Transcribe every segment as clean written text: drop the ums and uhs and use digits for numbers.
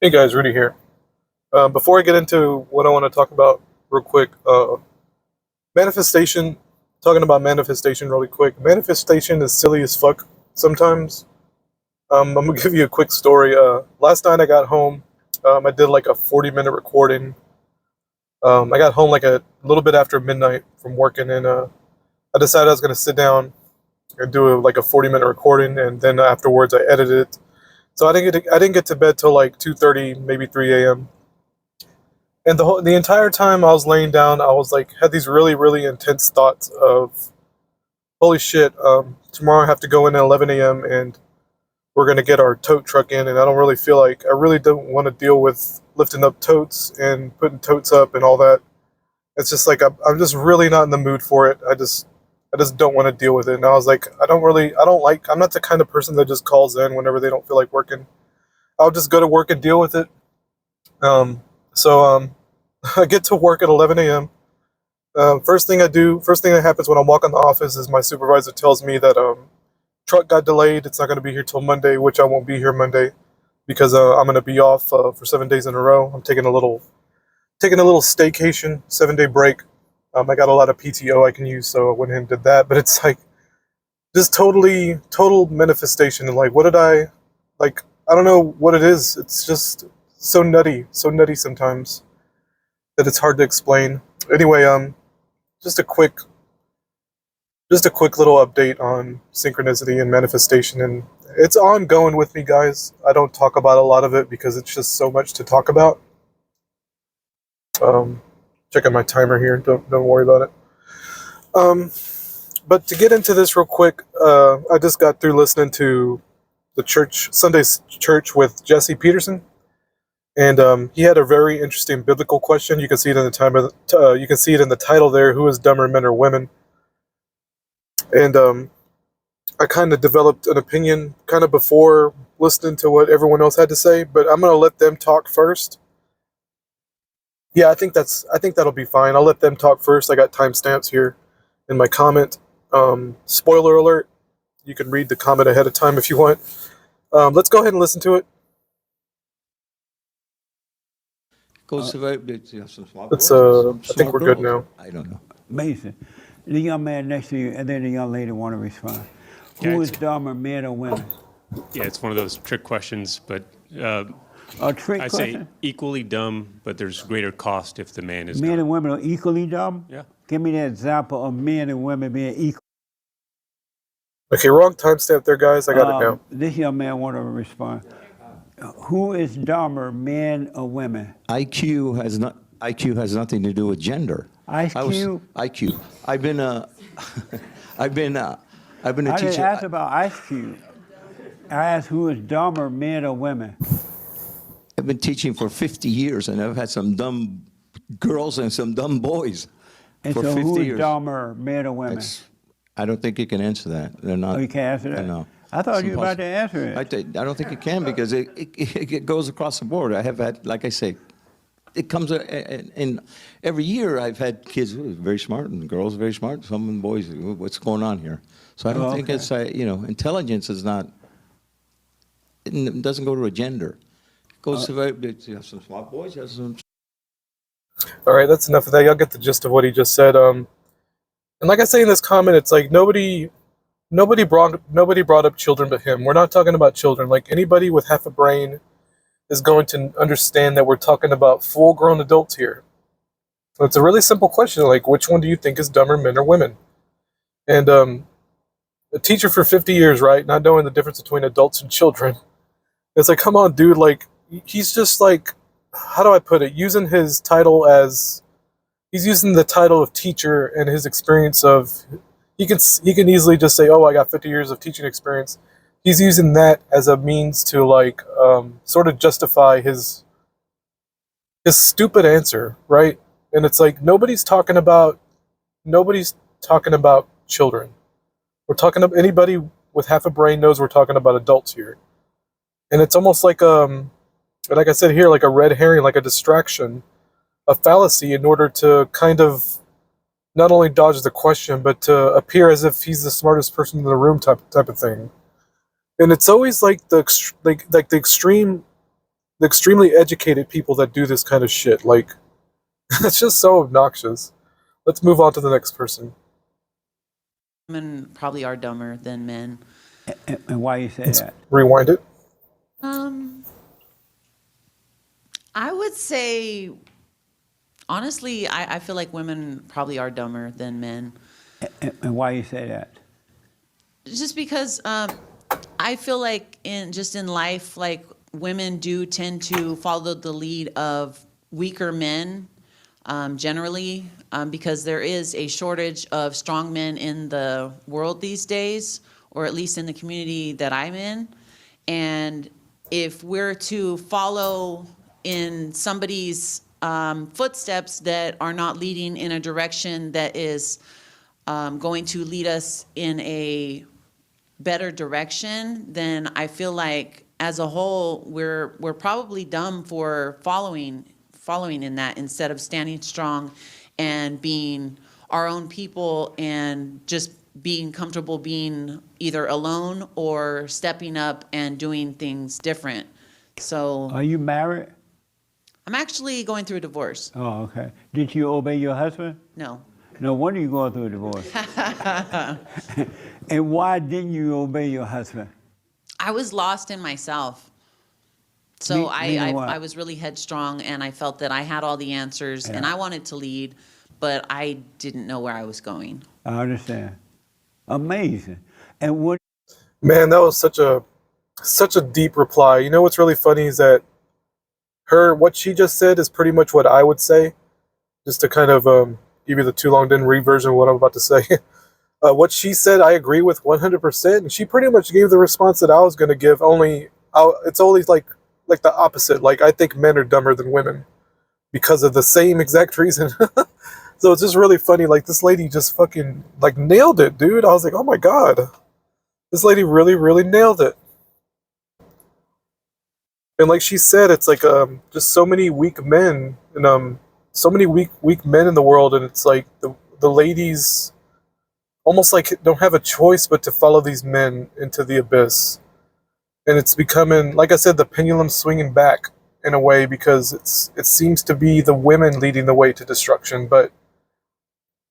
Hey guys, Rudy here. Before I get into what I want to talk about real quick, manifestation, talking about manifestation really quick. Manifestation is silly as fuck sometimes. I'm gonna give you a quick story. Last night I got home. I did like a 40-minute recording. I got home like a little bit after midnight from working, and I decided I was gonna sit down and do like a 40-minute recording, and then afterwards I edited it. So I didn't get to bed till like 2:30, maybe 3 a.m. And the entire time I was laying down, I was like had these really intense thoughts of holy shit. Tomorrow I have to go in at 11 a.m. and we're gonna get our tote truck in, and I don't really feel like I really don't want to deal with lifting up totes and putting totes up and all that. It's just like I'm just really not in the mood for it. I just don't want to deal with it. And I was like, I'm not the kind of person that just calls in whenever they don't feel like working. I'll just go to work and deal with it. So I get to work at 11 a.m. First thing that happens when I walk in the office is my supervisor tells me that truck got delayed. It's not going to be here till Monday, which I won't be here Monday because I'm going to be off for 7 days in a row. I'm taking a little staycation, 7 day break. I got a lot of PTO I can use, so I went ahead and did that. But it's like just total manifestation. And like, what did I like? I don't know what it is. It's just so nutty sometimes that it's hard to explain. Anyway, just a quick just a quick little update on synchronicity and manifestation, and it's ongoing with me, guys. I don't talk about a lot of it because it's just so much to talk about. Um, Checking my timer here. Don't worry about it. Um, but to get into this real quick, I just got through listening to the Sunday's church with Jesse Peterson, and he had a very interesting biblical question. You can see it in the you can see it in the title there. Who is dumber, men or women? And I kind of developed an opinion kind of before listening to what everyone else had to say, but I'm gonna let them talk first. Yeah, I think that'll be fine. I'll let them talk first. I got timestamps here in my comment. Spoiler alert. You can read the comment ahead of time if you want. Let's go ahead and listen to it. Goes Uh, to some small Let's. boys or some I think small we're good girls. now. I don't know. Mason, the young man next to you, and then the young lady want to respond. Yeah, Who it's is dumber, men or women? yeah, it's one of those trick questions, but A trick I say question? equally dumb, but there's greater cost if the man is Men dumb. and women are equally dumb? Yeah. Give me the example of men and women being equal. Okay, wrong timestamp there, guys. I got it now. This young man want to respond. Who is dumber, men or women? IQ has nothing to do with gender. Ice Cube? IQ. I've been I've been I've been a I didn't teacher. ask about Ice Cube. I asked who is dumber, men or women? I've been teaching for 50 years, and I've had some dumb girls and some dumb boys And for so 50 who is years. dumber, men or women? I don't think you can answer that. They're not. Oh, you can't answer that? No. I thought It's you were about to impossible. answer it. I don't think you can because it goes across the board. I have had, like I say, it comes in every year. I've had kids who are very smart and girls very smart. Some boys, what's going on here? So I don't think it's intelligence is not. It doesn't go to a gender. It goes to you have some smart boys. You have some. All right, that's enough of that. Y'all get the gist of what he just said. And like I say in this comment, it's like nobody brought up children but him. We're not talking about children. Like anybody with half a brain is going to understand that we're talking about full-grown adults here. So it's a really simple question, like which one do you think is dumber, men or women? And a teacher for 50 years, right, not knowing the difference between adults and children. It's like, come on, dude. Like he's just like, how do I put it? He's using the title of teacher and his experience of he can easily just say, oh, I got 50 years of teaching experience. He's using that as a means to like sort of justify his stupid answer, right? And it's like nobody's talking about children. We're talking about anybody with half a brain knows we're talking about adults here. And it's almost like I said here, like a red herring, like a distraction, a fallacy in order to kind of not only dodge the question, but to appear as if he's the smartest person in the room type of thing. And it's always like the extreme the extremely educated people that do this kind of shit. Like, it's just so obnoxious. Let's move on to the next person. Women probably are dumber than men. And why you say that? Rewind it. I would say, honestly, I feel like women probably are dumber than men. And why you say that? Just because I feel like in life, like women do tend to follow the lead of weaker men generally, because there is a shortage of strong men in the world these days, or at least in the community that I'm in. And if we're to follow in somebody's footsteps that are not leading in a direction that is going to lead us in a better direction, then I feel like as a whole we're probably dumb for following in that, instead of standing strong and being our own people and just being comfortable being either alone or stepping up and doing things different. So Are you married? I'm actually going through a divorce. Oh, okay. Did you obey your husband? No. No wonder you're going through a divorce. And why didn't you obey your husband? I was lost in myself. So Meaning what? I was really headstrong, and I felt that I had all the answers, and I wanted to lead, but I didn't know where I was going. I understand. Amazing. And what? Man, that was such a deep reply. You know what's really funny is that what she just said is pretty much what I would say, just to kind of give you the too long didn't read version of what I'm about to say. What she said, I agree with 100%, and she pretty much gave the response that I was going to give. It's always like the opposite. Like, I think men are dumber than women because of the same exact reason. So it's just really funny. Like, this lady just fucking like nailed it, dude. I was like, oh my god, this lady really, really nailed it. And like she said, it's like just so many weak men, and so many weak men in the world, and it's like the ladies almost like don't have a choice but to follow these men into the abyss. And it's becoming, like I said, the pendulum swinging back in a way, because it seems to be the women leading the way to destruction, but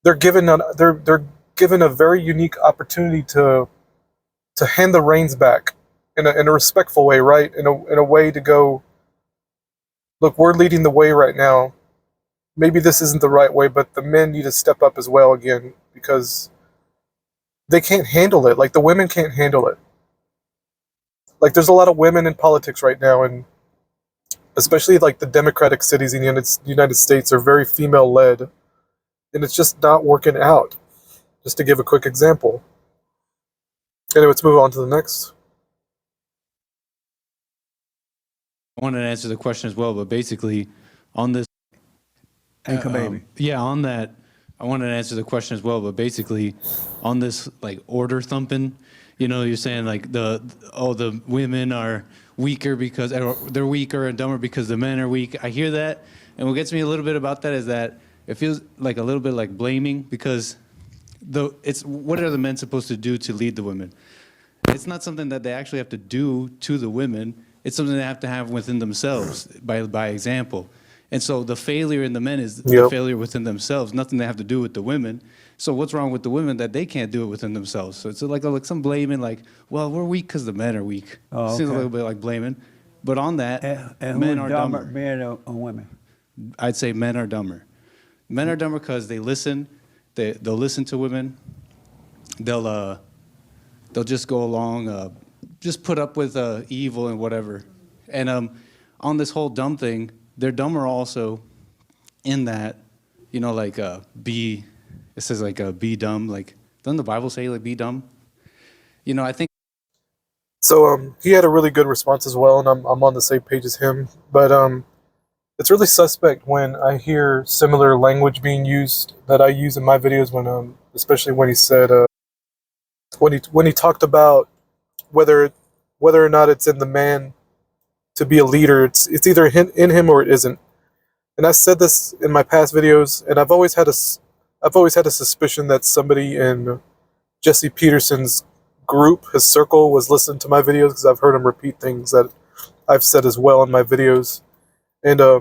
they're given a very unique opportunity to hand the reins back in a respectful way, right? In a way to go, look, we're leading the way right now. Maybe this isn't the right way, but the men need to step up as well again, because they can't handle it. Like, the women can't handle it. Like, there's a lot of women in politics right now, and especially like the Democratic cities in the United States are very female-led, and it's just not working out. Just to give a quick example. Anyway, let's move on to the next. I wanted to answer the question as well, but basically, on this, Baby. yeah, on that, I wanted to answer the question as well, but basically, on this like order thumping, you know, you're saying like the women are weaker because they're weaker and dumber because the men are weak. I hear that, and what gets me a little bit about that is that it feels like a little bit like blaming, because it's what are the men supposed to do to lead the women? It's not something that they actually have to do to the women. It's something they have to have within themselves by example. And so the failure in the men is the failure within themselves, nothing they have to do with the women. So what's wrong with the women that they can't do it within themselves? So it's like some blaming, like, well, we're weak because the men are weak. Oh, okay. Seems a little bit like blaming. But on that, And men who's are dumber, dumber. men or women? I'd say men are dumber. Men are dumber because they listen. They'll listen to women. They'll just go along, just put up with evil and whatever. And on this whole dumb thing, they're dumber also in that, you know, like it says like be dumb. Like, doesn't the Bible say like be dumb? You know, I think. So he had a really good response as well, and I'm on the same page as him. But it's really suspect when I hear similar language being used that I use in my videos, when especially when he said when he talked about whether or not it's in the man to be a leader. It's either in him or it isn't. And I said this in my past videos, and I've always had a suspicion that somebody in Jesse Peterson's group, his circle, was listening to my videos, because I've heard him repeat things that I've said as well in my videos. And I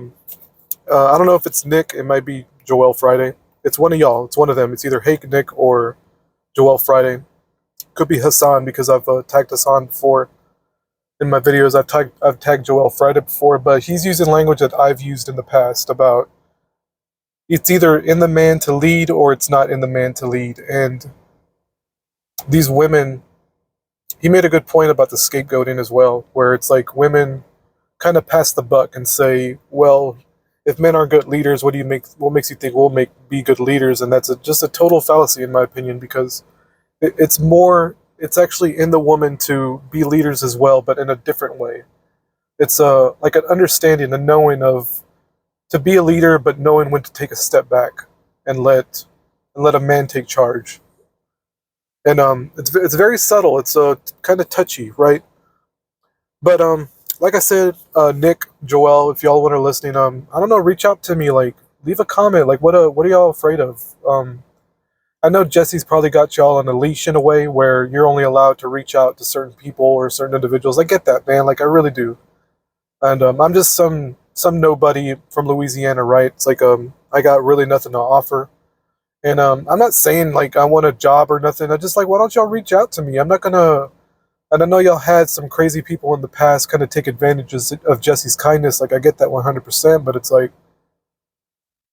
don't know if it's Nick. It might be Joel Friday. It's one of y'all. It's one of them. It's either Hake Nick or Joel Friday. Could be Hassan because I've tagged Hassan before in my videos. I've tagged Joel Friday before, but he's using language that I've used in the past about it's either in the man to lead or it's not in the man to lead. And these women, he made a good point about the scapegoating as well, where it's like women kind of pass the buck and say, well, if men are good leaders, what makes you think we'll be good leaders? And that's just a total fallacy in my opinion, because it's actually in the woman to be leaders as well, but in a different way. It's like an understanding, a knowing of to be a leader, but knowing when to take a step back and let a man take charge. And it's very subtle. It's kind of touchy, right? But like I said, Nick, Joel, if y'all want to listening, I don't know, reach out to me, like leave a comment, like what are y'all afraid of? I know Jesse's probably got y'all on a leash in a way where you're only allowed to reach out to certain people or certain individuals. I get that, man. Like I really do. And I'm just some nobody from Louisiana, right? It's like I got really nothing to offer. And I'm not saying like I want a job or nothing. I just like, why don't y'all reach out to me? I'm not gonna. And I know y'all had some crazy people in the past kind of take advantages of Jesse's kindness. Like I get that 100%, but it's like,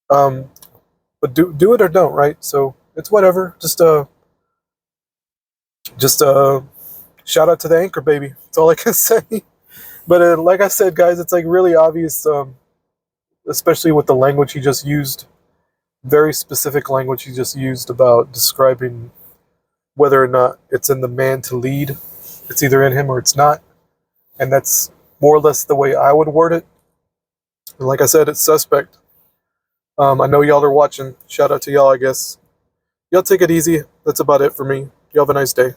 but do it or don't, right? So it's whatever. Just shout out to the anchor baby. That's all I can say. But like I said, guys, it's like really obvious, especially with the language he just used. Very specific language he just used about describing whether or not it's in the man to lead. It's either in him or it's not. And that's more or less the way I would word it. And like I said, it's suspect. I know y'all are watching. Shout out to y'all, I guess. Y'all take it easy. That's about it for me. Y'all have a nice day.